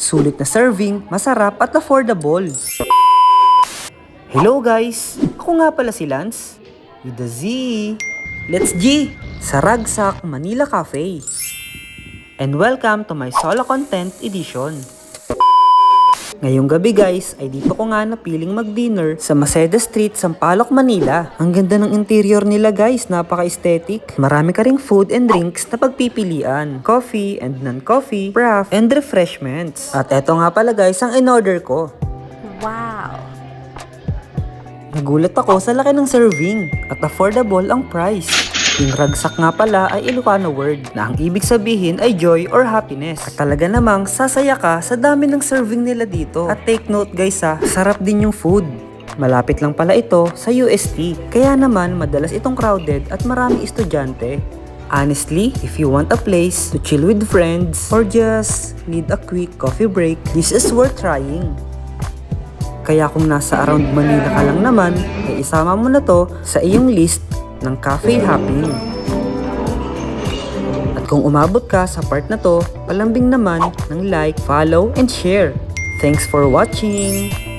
Sulit na serving, masarap at affordable. Hello guys! Ako nga pala si Lance, with the Z. Let's G! Sa Ragsak, Manila Cafe. And welcome to my solo content edition. Ngayong gabi guys, ay dito ko nga napiling mag-dinner sa Maceda Street, Sampaloc, Manila. Ang ganda ng interior nila guys, napaka-aesthetic. Marami ka ring food and drinks na pagpipilian. Coffee and non-coffee, craft, and refreshments. At eto nga pala guys, ang in-order ko. Wow! Nagulat ako sa laki ng serving at affordable ang price. Yung ragsak nga pala ay Ilocano word na ang ibig sabihin ay joy or happiness. At talaga namang sasaya ka sa dami ng serving nila dito. At take note guys sarap din yung food. Malapit lang pala ito sa UST. Kaya naman madalas itong crowded at maraming estudyante. Honestly, if you want a place to chill with friends or just need a quick coffee break, this is worth trying. Kaya kung nasa around Manila ka lang naman, ay isama mo na to sa iyong list ng cafe hopping. At kung umabot ka sa part na to, palambing naman ng like, follow, and share. Thanks for watching!